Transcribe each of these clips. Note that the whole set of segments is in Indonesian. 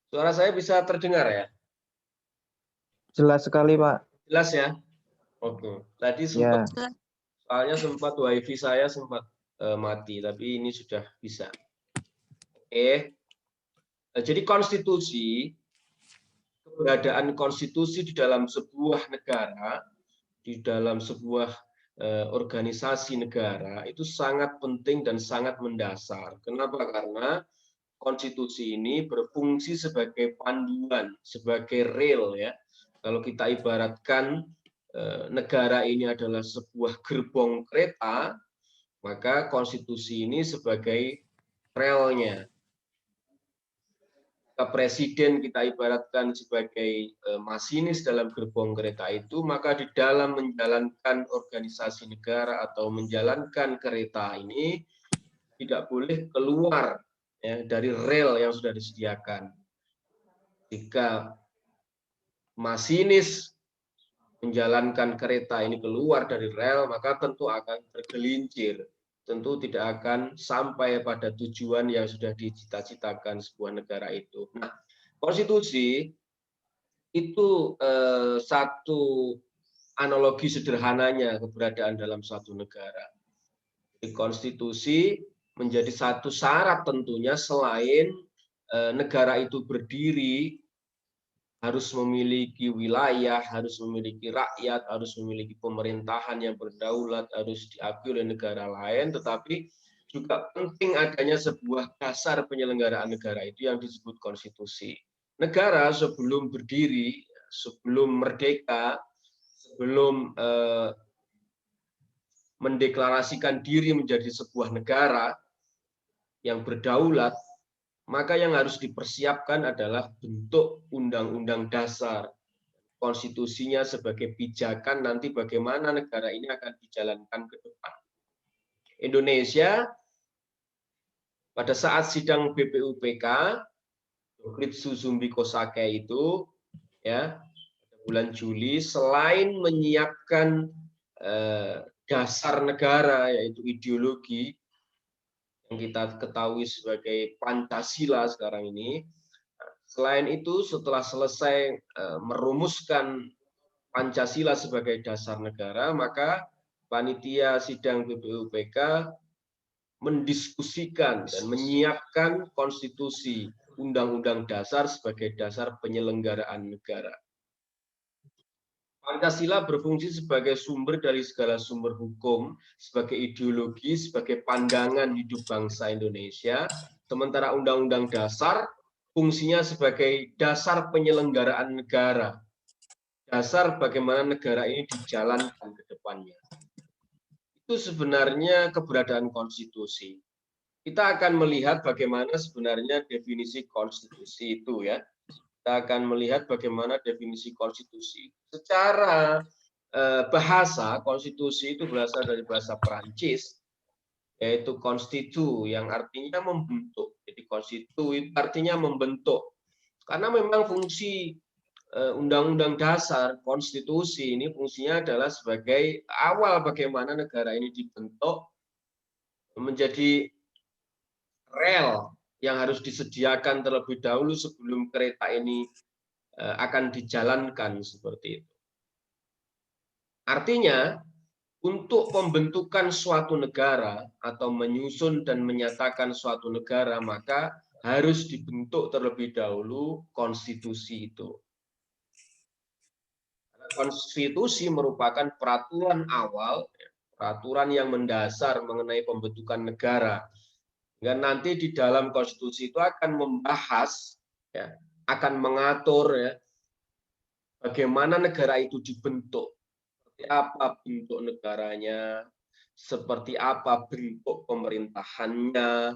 Suara saya bisa terdengar ya? Jelas sekali, Pak. Jelas ya? Oke. Tadi Ya, soalnya sempat wifi saya sempat mati, tapi ini sudah bisa. Oke. Jadi keberadaan konstitusi di dalam sebuah negara, di dalam sebuah organisasi negara itu sangat penting dan sangat mendasar. Kenapa? Karena konstitusi ini berfungsi sebagai panduan, sebagai rel ya. Kalau kita ibaratkan negara ini adalah sebuah gerbong kereta, maka konstitusi ini sebagai relnya. Presiden kita ibaratkan sebagai masinis dalam gerbong kereta itu, maka di dalam menjalankan organisasi negara atau menjalankan kereta ini tidak boleh keluar ya, dari rel yang sudah disediakan. Jika masinis menjalankan kereta ini keluar dari rel, maka tentu akan tergelincir. Tentu tidak akan sampai pada tujuan yang sudah dicita-citakan sebuah negara itu. Nah, konstitusi itu satu analogi sederhananya keberadaan dalam satu negara. Di konstitusi menjadi satu syarat tentunya selain negara itu berdiri harus memiliki wilayah, harus memiliki rakyat, harus memiliki pemerintahan yang berdaulat, harus diakui oleh negara lain, tetapi juga penting adanya sebuah dasar penyelenggaraan negara itu yang disebut konstitusi. Negara sebelum berdiri, sebelum merdeka, sebelum mendeklarasikan diri menjadi sebuah negara yang berdaulat, maka yang harus dipersiapkan adalah bentuk undang-undang dasar, konstitusinya sebagai pijakan nanti bagaimana negara ini akan dijalankan ke depan. Indonesia pada saat sidang BPUPK, Ritsu Zumbiko Sake itu ya bulan Juli, selain menyiapkan dasar negara yaitu ideologi yang kita ketahui sebagai Pancasila sekarang ini. Selain itu, setelah selesai merumuskan Pancasila sebagai dasar negara, maka panitia sidang BPUPK mendiskusikan dan menyiapkan konstitusi undang-undang dasar sebagai dasar penyelenggaraan negara. Pancasila berfungsi sebagai sumber dari segala sumber hukum, sebagai ideologi, sebagai pandangan hidup bangsa Indonesia. Sementara Undang-Undang Dasar fungsinya sebagai dasar penyelenggaraan negara. Dasar bagaimana negara ini dijalankan ke depannya. Itu sebenarnya keberadaan konstitusi. Kita akan melihat bagaimana sebenarnya definisi konstitusi itu ya. Kita akan melihat bagaimana definisi konstitusi. Secara bahasa, konstitusi itu berasal dari bahasa Perancis, yaitu constitu, yang artinya membentuk. Jadi konstitu itu artinya membentuk. Karena memang fungsi undang-undang dasar, konstitusi ini fungsinya adalah sebagai awal bagaimana negara ini dibentuk menjadi rel yang harus disediakan terlebih dahulu sebelum kereta ini akan dijalankan seperti itu. Artinya, untuk pembentukan suatu negara atau menyusun dan menyatakan suatu negara, maka harus dibentuk terlebih dahulu konstitusi itu. Konstitusi merupakan peraturan awal, peraturan yang mendasar mengenai pembentukan negara. Dan nanti di dalam konstitusi itu akan membahas, ya, akan mengatur ya, bagaimana negara itu dibentuk, seperti apa bentuk negaranya, seperti apa bentuk pemerintahannya,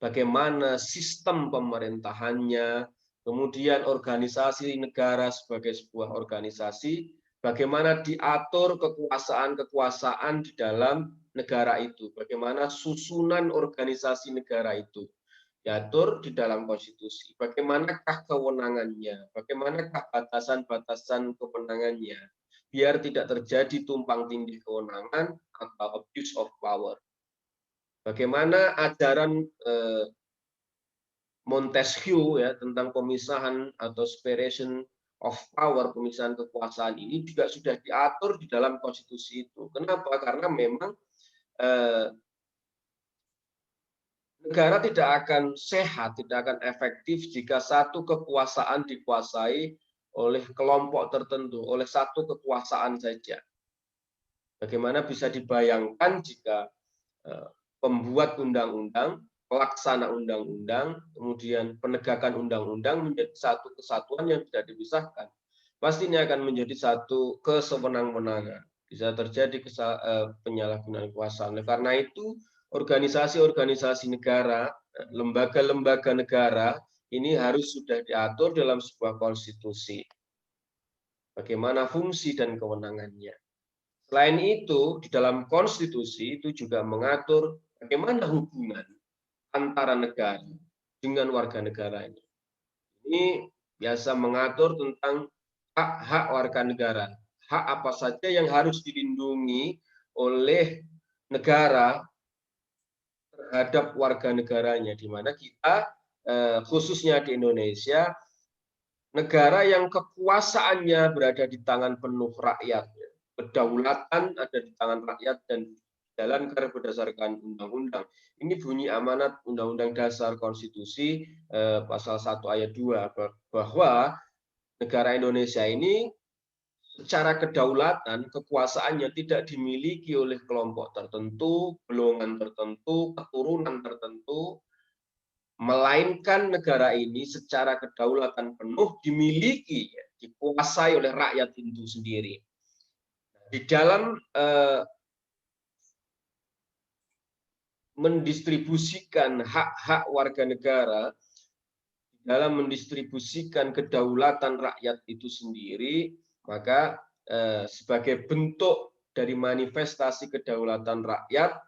bagaimana sistem pemerintahannya, kemudian organisasi negara sebagai sebuah organisasi, bagaimana diatur kekuasaan-kekuasaan di dalam negara itu, bagaimana susunan organisasi negara itu diatur di dalam konstitusi. Bagaimanakah kewenangannya, bagaimanakah batasan-batasan kewenangannya, biar tidak terjadi tumpang tindih kewenangan atau abuse of power. Bagaimana ajaran Montesquieu ya tentang pemisahan atau separation of power, pemisahan kekuasaan ini juga sudah diatur di dalam konstitusi itu. Kenapa? Karena memang negara tidak akan sehat, tidak akan efektif jika satu kekuasaan dikuasai oleh kelompok tertentu, oleh satu kekuasaan saja. Bagaimana bisa dibayangkan jika pembuat undang-undang, pelaksana undang-undang, kemudian penegakan undang-undang menjadi satu kesatuan yang tidak dipisahkan. Pasti ini akan menjadi satu kesewenang-wenangan. Bisa terjadi penyalahgunaan kekuasaan. Karena itu, organisasi-organisasi negara, lembaga-lembaga negara, ini harus sudah diatur dalam sebuah konstitusi. Bagaimana fungsi dan kewenangannya. Selain itu, di dalam konstitusi itu juga mengatur bagaimana hubungan antara negara dengan warga negaranya. Ini biasa mengatur tentang hak-hak warga negara. Hak apa saja yang harus dilindungi oleh negara terhadap warga negaranya, di mana kita khususnya di Indonesia, negara yang kekuasaannya berada di tangan penuh rakyat, kedaulatan ada di tangan rakyat dan dijalankan berdasarkan undang-undang. Ini bunyi amanat Undang-Undang Dasar Konstitusi pasal 1 ayat 2 bahwa negara Indonesia ini secara kedaulatan, kekuasaannya tidak dimiliki oleh kelompok tertentu, golongan tertentu, keturunan tertentu, melainkan negara ini secara kedaulatan penuh dimiliki, dikuasai oleh rakyat itu sendiri. Di dalam mendistribusikan hak-hak warga negara, dalam mendistribusikan kedaulatan rakyat itu sendiri, maka sebagai bentuk dari manifestasi kedaulatan rakyat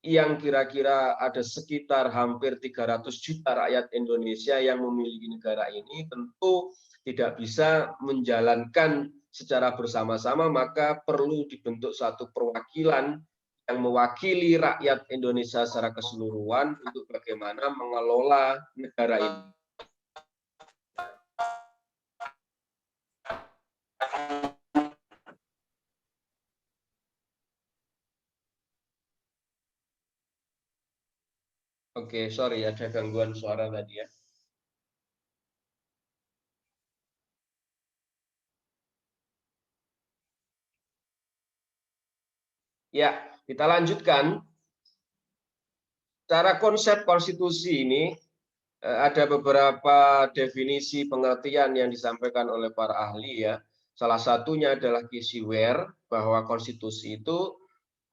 yang kira-kira ada sekitar hampir 300 juta rakyat Indonesia yang memiliki negara ini, tentu tidak bisa menjalankan secara bersama-sama, maka perlu dibentuk satu perwakilan yang mewakili rakyat Indonesia secara keseluruhan untuk bagaimana mengelola negara ini. Oke, sorry ada gangguan suara tadi ya. Ya, kita lanjutkan. Secara konsep konstitusi ini ada beberapa definisi pengertian yang disampaikan oleh para ahli ya. Salah satunya adalah Kisiwer, bahwa konstitusi itu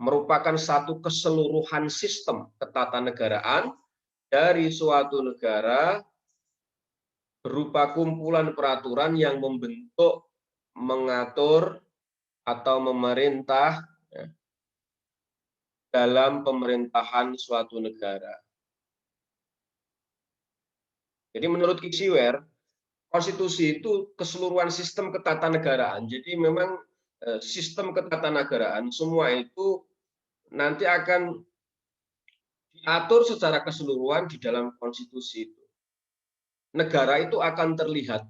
merupakan satu keseluruhan sistem ketatanegaraan dari suatu negara berupa kumpulan peraturan yang membentuk, mengatur, atau memerintah dalam pemerintahan suatu negara. Jadi menurut Kisiwer, konstitusi itu keseluruhan sistem ketatanegaraan. Jadi memang sistem ketatanegaraan semua itu nanti akan diatur secara keseluruhan di dalam konstitusi itu. Negara itu akan terlihat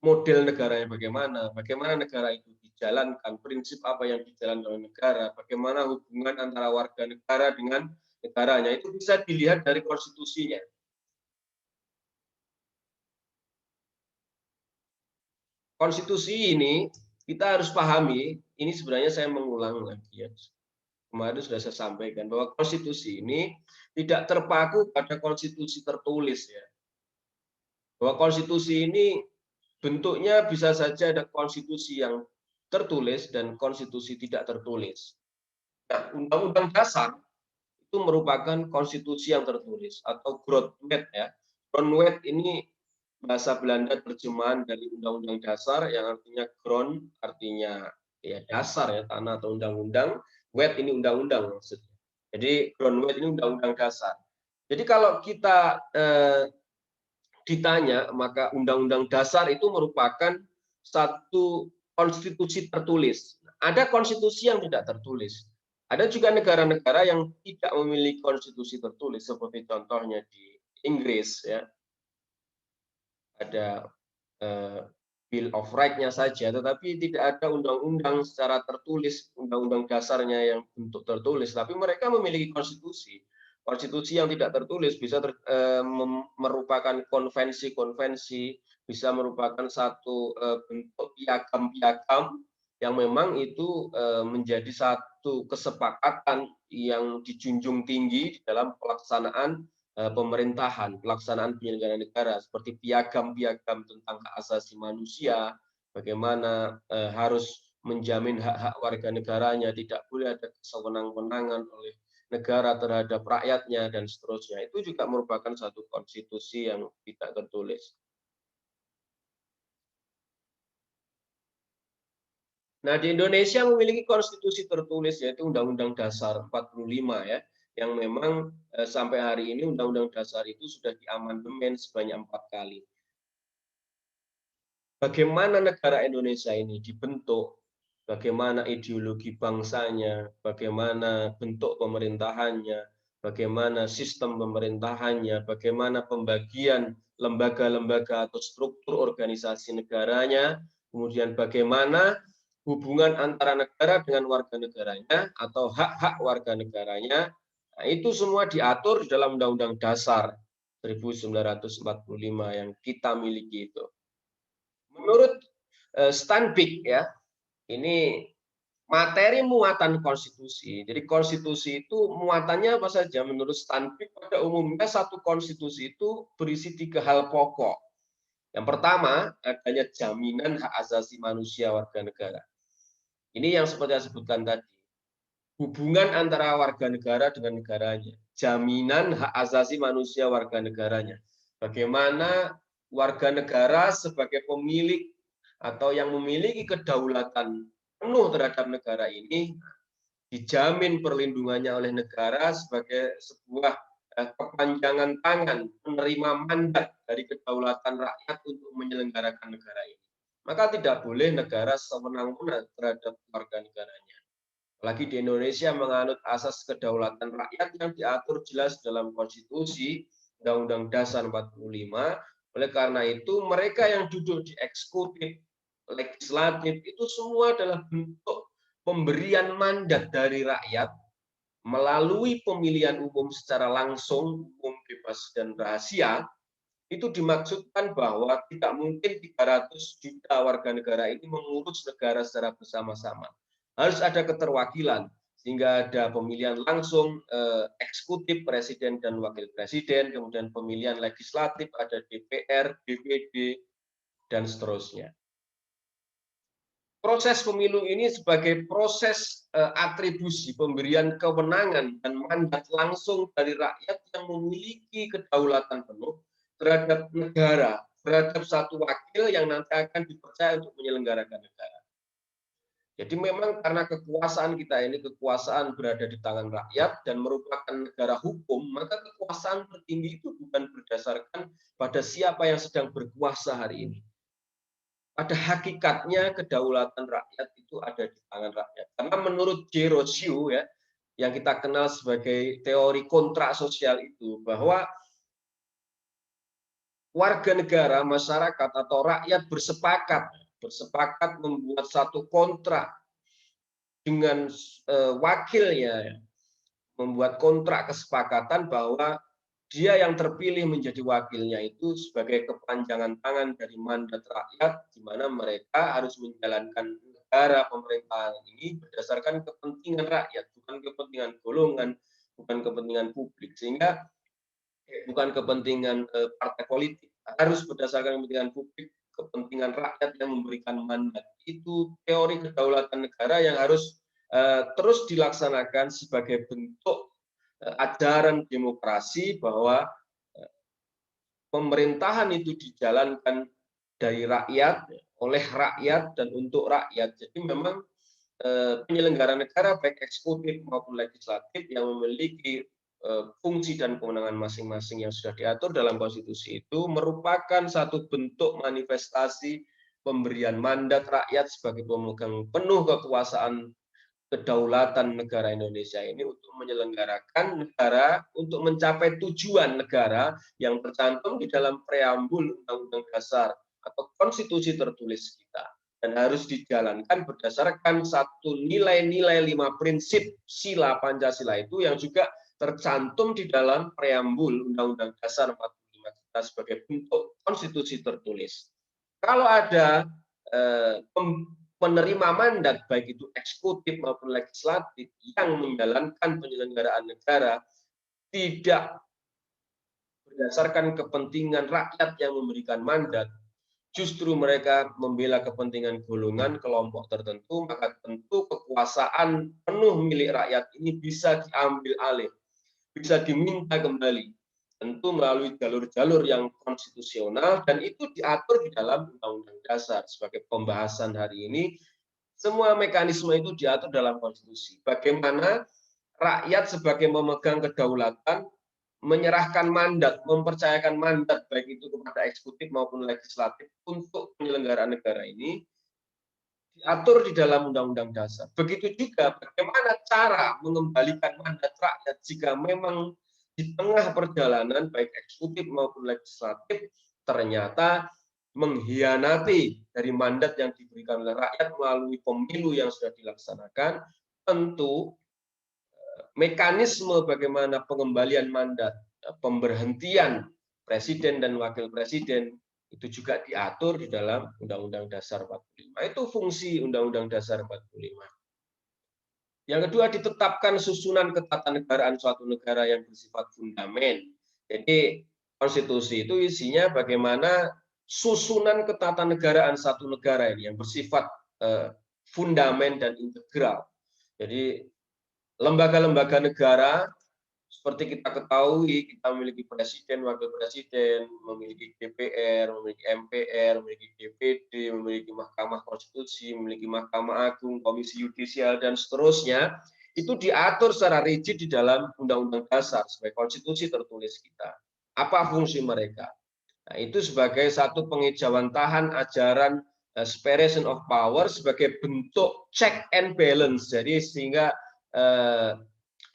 model negaranya bagaimana, bagaimana negara itu dijalankan, prinsip apa yang dijalankan oleh negara, bagaimana hubungan antara warga negara dengan negaranya, itu bisa dilihat dari konstitusinya. Konstitusi ini kita harus pahami, ini sebenarnya saya mengulang lagi ya. Kemarin sudah saya sampaikan bahwa konstitusi ini tidak terpaku pada konstitusi tertulis ya. Bahwa konstitusi ini bentuknya bisa saja ada konstitusi yang tertulis dan konstitusi tidak tertulis. Nah, Undang-Undang Dasar itu merupakan konstitusi yang tertulis atau grondwet ya. Grondwet ini bahasa Belanda terjemahan dari Undang-Undang Dasar yang artinya grond artinya ya dasar ya, tanah atau undang-undang. Wet ini undang-undang maksudnya. Jadi grondwet ini undang-undang dasar. Jadi kalau kita ditanya, maka undang-undang dasar itu merupakan satu konstitusi tertulis. Ada konstitusi yang tidak tertulis. Ada juga negara-negara yang tidak memiliki konstitusi tertulis, seperti contohnya di Inggris, ya. Ada Bill of Rights-nya saja, tetapi tidak ada undang-undang secara tertulis, undang-undang dasarnya yang bentuk tertulis, tapi mereka memiliki konstitusi. Konstitusi yang tidak tertulis bisa merupakan konvensi-konvensi, bisa merupakan satu bentuk piagam-piagam yang memang itu menjadi satu kesepakatan yang dijunjung tinggi di dalam pelaksanaan pemerintahan, pelaksanaan penyelenggaraan negara, seperti piagam-piagam tentang hak asasi manusia, bagaimana harus menjamin hak-hak warga negaranya, tidak boleh ada kesewenang-wenangan oleh negara terhadap rakyatnya, dan seterusnya. Itu juga merupakan satu konstitusi yang tidak tertulis. Nah, di Indonesia memiliki konstitusi tertulis, yaitu Undang-Undang Dasar 45, ya, yang memang sampai hari ini Undang-Undang Dasar itu sudah diamandemen sebanyak 4 kali. Bagaimana negara Indonesia ini dibentuk, bagaimana ideologi bangsanya, bagaimana bentuk pemerintahannya, bagaimana sistem pemerintahannya, bagaimana pembagian lembaga-lembaga atau struktur organisasi negaranya, kemudian bagaimana hubungan antara negara dengan warga negaranya atau hak-hak warga negaranya. Nah, itu semua diatur di dalam Undang-Undang Dasar 1945 yang kita miliki itu. Menurut Stanbik, ya, ini materi muatan konstitusi. Jadi konstitusi itu muatannya apa saja? Menurut Stanbik pada umumnya satu konstitusi itu berisi 3 hal pokok. Yang pertama, adanya jaminan hak asasi manusia warga negara. Ini yang seperti saya sebutkan tadi. Hubungan antara warga negara dengan negaranya. Jaminan hak asasi manusia warga negaranya. Bagaimana warga negara sebagai pemilik atau yang memiliki kedaulatan penuh terhadap negara ini dijamin perlindungannya oleh negara sebagai sebuah kepanjangan tangan penerima mandat dari kedaulatan rakyat untuk menyelenggarakan negara ini. Maka tidak boleh negara sewenang-wenang terhadap warga negaranya. Apalagi di Indonesia menganut asas kedaulatan rakyat yang diatur jelas dalam konstitusi Undang-Undang Dasar 45. Oleh karena itu mereka yang duduk di eksekutif, legislatif itu semua adalah bentuk pemberian mandat dari rakyat melalui pemilihan umum secara langsung, umum, bebas, dan rahasia. Itu dimaksudkan bahwa tidak mungkin 300 juta warga negara ini mengurus negara secara bersama-sama. Harus ada keterwakilan, sehingga ada pemilihan langsung eksekutif, presiden dan wakil presiden, kemudian pemilihan legislatif, ada DPR, DPD, dan seterusnya. Proses pemilu ini sebagai proses atribusi pemberian kewenangan dan mandat langsung dari rakyat yang memiliki kedaulatan penuh terhadap negara, terhadap satu wakil yang nanti akan dipercaya untuk menyelenggarakan negara. Jadi memang karena kekuasaan kita ini, kekuasaan berada di tangan rakyat dan merupakan negara hukum, maka kekuasaan tertinggi itu bukan berdasarkan pada siapa yang sedang berkuasa hari ini. Pada hakikatnya kedaulatan rakyat itu ada di tangan rakyat. Karena menurut J. Rousseau, ya, yang kita kenal sebagai teori kontrak sosial itu, bahwa warga negara, masyarakat atau rakyat bersepakat membuat satu kontrak dengan wakilnya, membuat kontrak kesepakatan bahwa dia yang terpilih menjadi wakilnya itu sebagai kepanjangan tangan dari mandat rakyat, di mana mereka harus menjalankan negara pemerintahan ini berdasarkan kepentingan rakyat, bukan kepentingan golongan, bukan kepentingan publik, sehingga bukan kepentingan partai politik, harus berdasarkan kepentingan publik, kepentingan rakyat yang memberikan mandat. Itu teori kedaulatan negara yang harus terus dilaksanakan sebagai bentuk ajaran demokrasi bahwa pemerintahan itu dijalankan dari rakyat, oleh rakyat, dan untuk rakyat. Jadi memang penyelenggara negara baik eksekutif maupun legislatif yang memiliki fungsi dan kewenangan masing-masing yang sudah diatur dalam konstitusi itu merupakan satu bentuk manifestasi pemberian mandat rakyat sebagai pemegang penuh kekuasaan kedaulatan negara Indonesia ini untuk menyelenggarakan negara, untuk mencapai tujuan negara yang tercantum di dalam preambul Undang-Undang Dasar atau konstitusi tertulis kita, dan harus dijalankan berdasarkan satu nilai-nilai 5 prinsip sila Pancasila itu yang juga tercantum di dalam preambul Undang-Undang Dasar 45 kita sebagai bentuk konstitusi tertulis. Kalau ada penerima mandat, baik itu eksekutif maupun legislatif, yang menjalankan penyelenggaraan negara tidak berdasarkan kepentingan rakyat yang memberikan mandat, justru mereka membela kepentingan golongan kelompok tertentu, maka tentu kekuasaan penuh milik rakyat ini bisa diambil alih, bisa diminta kembali, tentu melalui jalur-jalur yang konstitusional, dan itu diatur di dalam Undang-Undang Dasar. Sebagai pembahasan hari ini, semua mekanisme itu diatur dalam konstitusi. Bagaimana rakyat sebagai memegang kedaulatan menyerahkan mandat, mempercayakan mandat baik itu kepada eksekutif maupun legislatif untuk penyelenggaraan negara ini diatur di dalam Undang-Undang Dasar. Begitu juga bagaimana cara mengembalikan mandat rakyat jika memang di tengah perjalanan baik eksekutif maupun legislatif ternyata mengkhianati dari mandat yang diberikan oleh rakyat melalui pemilu yang sudah dilaksanakan. Tentu mekanisme bagaimana pengembalian mandat, pemberhentian presiden dan wakil presiden itu juga diatur di dalam Undang-Undang Dasar 45. Itu fungsi Undang-Undang Dasar 45. Yang kedua, ditetapkan susunan ketatanegaraan suatu negara yang bersifat fundamen. Jadi konstitusi itu isinya bagaimana susunan ketatanegaraan satu negara ini yang bersifat fundamen dan integral. Jadi lembaga-lembaga negara seperti kita ketahui, kita memiliki presiden, wakil presiden, memiliki DPR, memiliki MPR, memiliki DPD, memiliki Mahkamah Konstitusi, memiliki Mahkamah Agung, Komisi Yudisial, dan seterusnya. Itu diatur secara rigid di dalam Undang-Undang Dasar sebagai konstitusi tertulis kita. Apa fungsi mereka? Nah, itu sebagai satu pengejawantahan ajaran separation of power sebagai bentuk check and balance. Jadi sehingga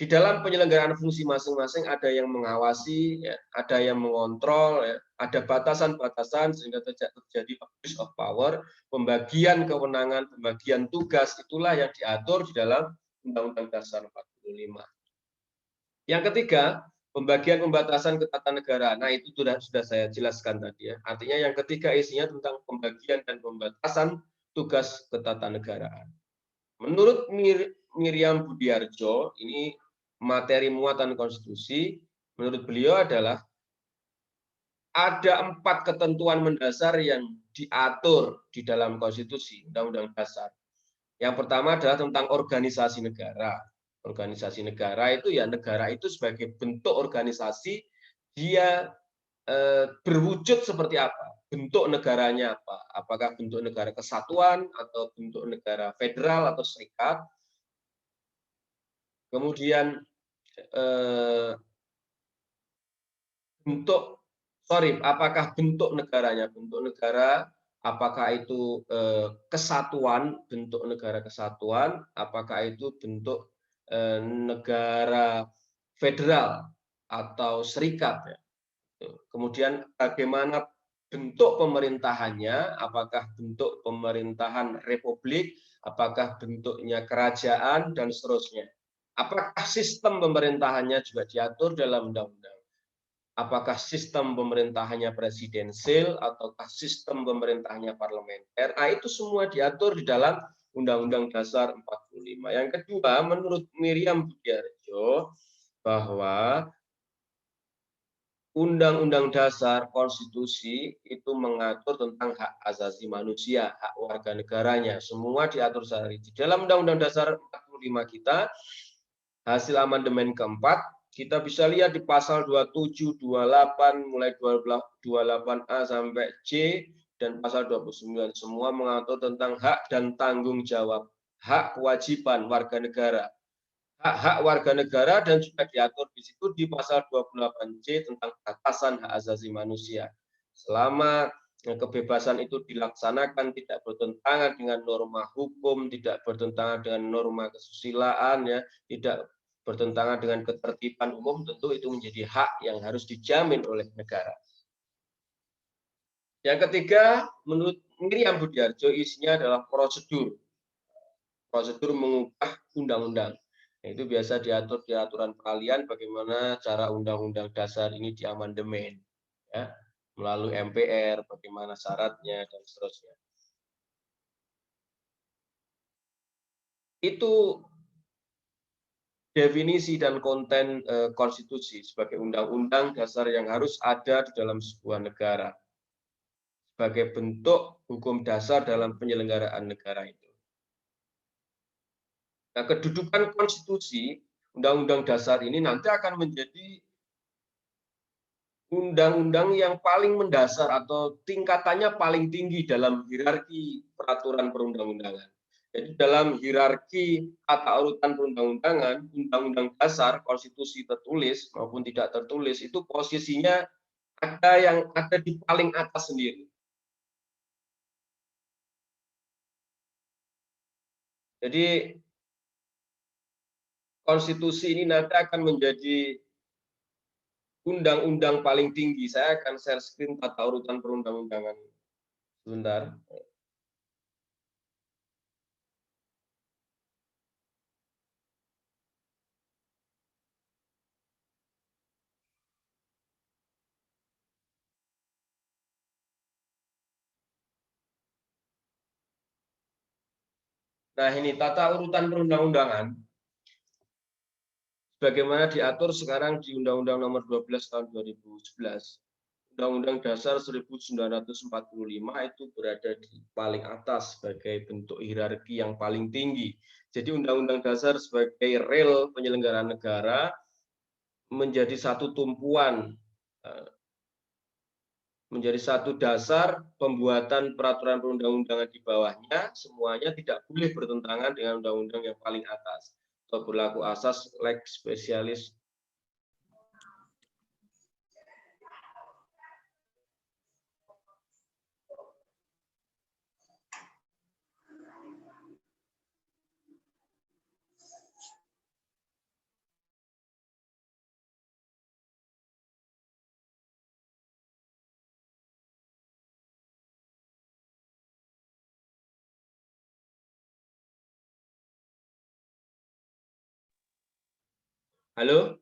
di dalam penyelenggaraan fungsi masing-masing ada yang mengawasi, ya, ada yang mengontrol, ya, ada batasan-batasan sehingga terjadi abuse of power, pembagian kewenangan, pembagian tugas, itulah yang diatur di dalam Undang-Undang Dasar 45. Yang ketiga, pembagian pembatasan ketatanegaraan. Nah, itu sudah saya jelaskan tadi ya. Artinya yang ketiga isinya tentang pembagian dan pembatasan tugas ketatanegaraan. Menurut Miriam Budiarjo, ini materi muatan konstitusi, menurut beliau adalah ada 4 ketentuan mendasar yang diatur di dalam konstitusi, Undang-Undang Dasar. Yang pertama adalah tentang organisasi negara. Organisasi negara itu ya negara itu sebagai bentuk organisasi, dia berwujud seperti apa? Bentuk negaranya apa? Apakah bentuk negara kesatuan atau bentuk negara federal atau serikat? Kemudian apakah bentuk negaranya? Bentuk negara, apakah itu kesatuan, bentuk negara kesatuan, apakah itu bentuk negara federal atau serikat? Ya. Kemudian bagaimana bentuk pemerintahannya, apakah bentuk pemerintahan republik, apakah bentuknya kerajaan, dan seterusnya. Apakah sistem pemerintahannya juga diatur dalam undang-undang? Apakah sistem pemerintahannya presidensil ataukah sistem pemerintahannya parlementer? Nah, itu semua diatur di dalam Undang-Undang Dasar 45. Yang kedua, menurut Miriam Budiarjo, bahwa Undang-Undang Dasar Konstitusi itu mengatur tentang hak asasi manusia, hak warga negaranya. Semua diatur secara rigid. Dalam Undang-Undang Dasar 45 kita, hasil amandemen keempat, kita bisa lihat di pasal 27, 28, mulai 28A sampai C, dan pasal 29. Semua mengatur tentang hak dan tanggung jawab, hak kewajiban warga negara. Hak-hak warga negara dan juga diatur di situ di pasal 28C tentang batasan hak asasi manusia. Selama kebebasan itu dilaksanakan tidak bertentangan dengan norma hukum, tidak bertentangan dengan norma kesusilaan, ya, tidak bertentangan dengan ketertiban umum, tentu itu menjadi hak yang harus dijamin oleh negara. Yang ketiga, menurut Miriam Budiarjo, isinya adalah prosedur mengubah undang-undang. Itu biasa diatur di aturan peralihan bagaimana cara undang-undang dasar ini diamandemen, ya, melalui MPR, bagaimana syaratnya dan seterusnya. Itu definisi dan konten konstitusi sebagai undang-undang dasar yang harus ada di dalam sebuah negara sebagai bentuk hukum dasar dalam penyelenggaraan negara itu. Nah, kedudukan konstitusi undang-undang dasar ini nanti akan menjadi undang-undang yang paling mendasar atau tingkatannya paling tinggi dalam hierarki peraturan perundang-undangan. Jadi dalam hierarki tata urutan perundang-undangan, undang-undang dasar, konstitusi tertulis maupun tidak tertulis itu posisinya ada yang ada di paling atas sendiri. Jadi konstitusi ini nanti akan menjadi undang-undang paling tinggi. Saya akan share screen tata urutan perundang-undangan sebentar. Nah, ini tata urutan perundang-undangan bagaimana diatur sekarang di Undang-Undang Nomor 12 Tahun 2011. Undang-Undang Dasar 1945 itu berada di paling atas sebagai bentuk hierarki yang paling tinggi. Jadi Undang-Undang Dasar sebagai rel penyelenggaraan negara menjadi satu tumpuan, menjadi satu dasar pembuatan peraturan perundang-undangan di bawahnya, semuanya tidak boleh bertentangan dengan undang-undang yang paling atas atau berlaku asas lex specialis. Halo?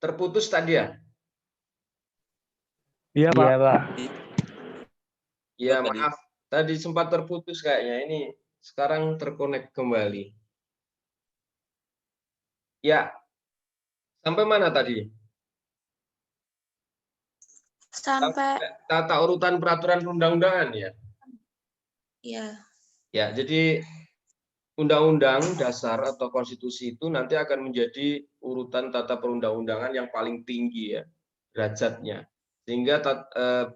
Terputus tadi ya? Iya, Pak. Iya, Pak. Ya, maaf. Tadi sempat terputus kayaknya. Ini sekarang terkonek kembali. Ya, sampai mana tadi? Sampai Tata urutan peraturan perundang-undangan ya? ya. Ya, jadi undang-undang dasar atau konstitusi itu nanti akan menjadi urutan tata perundang-undangan yang paling tinggi ya derajatnya. Sehingga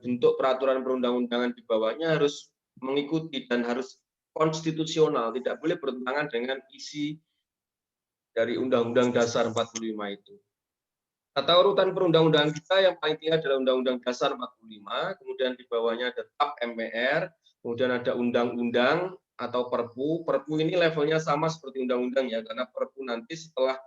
bentuk peraturan perundang-undangan di bawahnya harus mengikuti dan harus konstitusional, tidak boleh bertentangan dengan isi dari Undang-Undang Dasar 45 itu. Tata urutan perundang-undangan kita yang paling tinggi adalah Undang-Undang Dasar 45, kemudian di bawahnya ada TAP MPR, kemudian ada undang-undang atau perpu. Perpu ini levelnya sama seperti undang-undang ya, karena perpu nanti setelah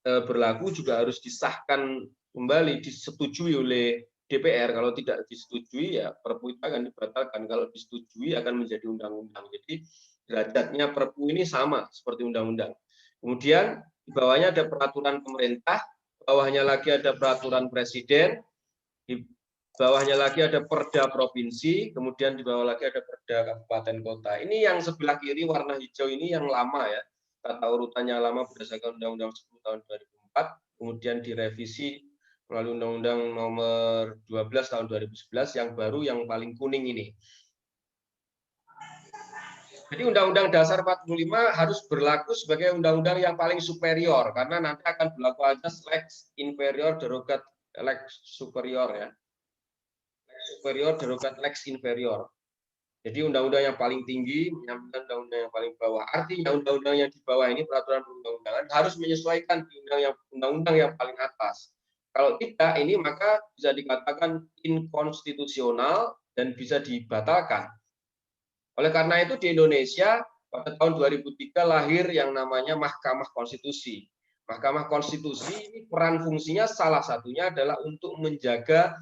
berlaku juga harus disahkan kembali, disetujui oleh DPR. Kalau tidak disetujui ya perpu itu akan dibatalkan. Kalau disetujui akan menjadi undang-undang. Jadi derajatnya perpu ini sama seperti undang-undang. Kemudian di bawahnya ada peraturan pemerintah, bawahnya lagi ada peraturan presiden, di bawahnya lagi ada perda provinsi, kemudian di bawah lagi ada perda kabupaten kota. Ini yang sebelah kiri warna hijau ini yang lama ya, tata urutannya lama berdasarkan Undang-Undang 10 tahun 2004, kemudian direvisi melalui Undang-Undang Nomor 12 tahun 2011 yang baru yang paling kuning ini. Jadi Undang-Undang Dasar 45 harus berlaku sebagai undang-undang yang paling superior karena nanti akan berlaku asas lex inferior derogat lex superior ya. Lex superior derogat lex inferior. Jadi undang-undang yang paling tinggi menyampaikan undang-undang yang paling bawah. Artinya undang-undang yang di bawah ini peraturan perundang-undangan harus menyesuaikan di undang-undang yang paling atas. Kalau tidak ini maka bisa dikatakan inkonstitusional dan bisa dibatalkan. Oleh karena itu di Indonesia pada tahun 2003 lahir yang namanya Mahkamah Konstitusi. Mahkamah Konstitusi ini peran fungsinya salah satunya adalah untuk menjaga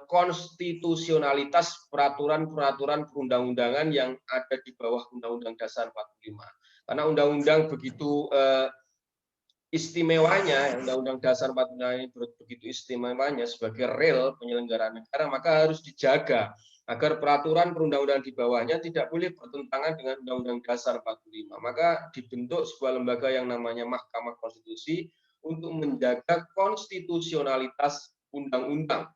konstitusionalitas peraturan-peraturan perundang-undangan yang ada di bawah Undang-Undang Dasar 45. Karena undang-undang begitu istimewanya, Undang-Undang Dasar 45 ini begitu istimewanya sebagai rel penyelenggaraan negara, maka harus dijaga agar peraturan perundang-undangan di bawahnya tidak boleh bertentangan dengan Undang-Undang Dasar 45. Maka dibentuk sebuah lembaga yang namanya Mahkamah Konstitusi untuk menjaga konstitusionalitas undang-undang.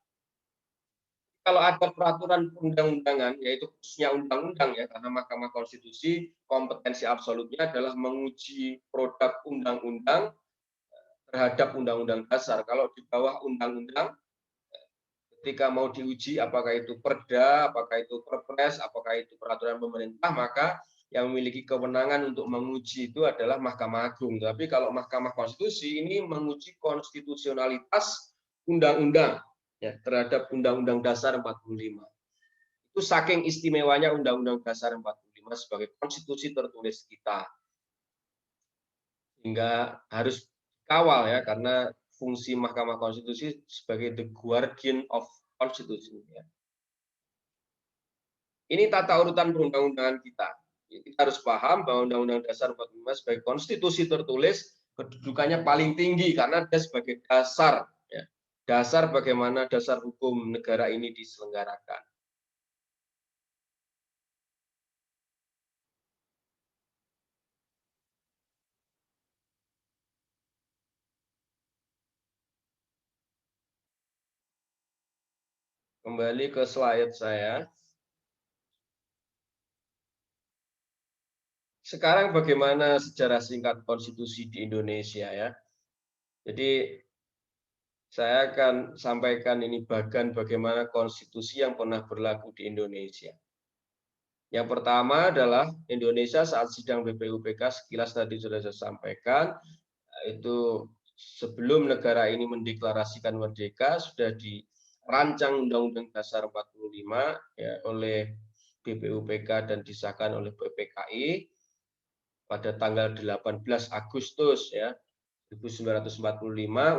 Kalau ada peraturan perundang-undangan, yaitu khususnya undang-undang ya, karena Mahkamah Konstitusi kompetensi absolutnya adalah menguji produk undang-undang terhadap undang-undang dasar. Kalau di bawah undang-undang, ketika mau diuji apakah itu perda, apakah itu perpres, apakah itu peraturan pemerintah, maka yang memiliki kewenangan untuk menguji itu adalah Mahkamah Agung. Tapi kalau Mahkamah Konstitusi ini menguji konstitusionalitas undang-undang ya, terhadap Undang-Undang Dasar 45. Itu saking istimewanya Undang-Undang Dasar 45 sebagai konstitusi tertulis kita. Sehingga harus dikawal ya, karena fungsi Mahkamah Konstitusi sebagai the guardian of Constitution. Ya. Ini tata urutan perundang-undangan kita. Kita harus paham bahwa Undang-Undang Dasar 45 sebagai konstitusi tertulis kedudukannya paling tinggi karena dia sebagai dasar. Ya. Dasar bagaimana dasar hukum negara ini diselenggarakan. Kembali ke slide saya. Sekarang bagaimana sejarah singkat konstitusi di Indonesia ya. Jadi saya akan sampaikan ini bagian bagaimana konstitusi yang pernah berlaku di Indonesia. Yang pertama adalah Indonesia saat sidang BPUPK, sekilas tadi sudah saya sampaikan, itu sebelum negara ini mendeklarasikan merdeka, sudah dirancang Undang-Undang Dasar 45 ya, oleh BPUPK dan disahkan oleh PPKI pada tanggal 18 Agustus ya 1945,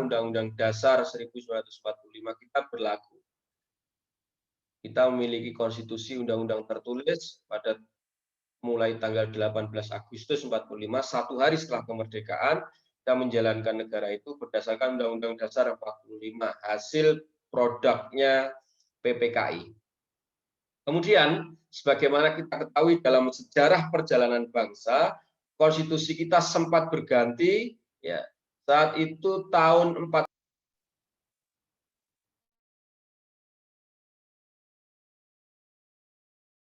Undang-Undang Dasar 1945 kita berlaku. Kita memiliki konstitusi undang-undang tertulis pada mulai tanggal 18 Agustus 45, satu hari setelah kemerdekaan, kita menjalankan negara itu berdasarkan Undang-Undang Dasar 45, hasil produknya PPKI. Kemudian, sebagaimana kita ketahui dalam sejarah perjalanan bangsa, konstitusi kita sempat berganti, ya. Saat itu tahun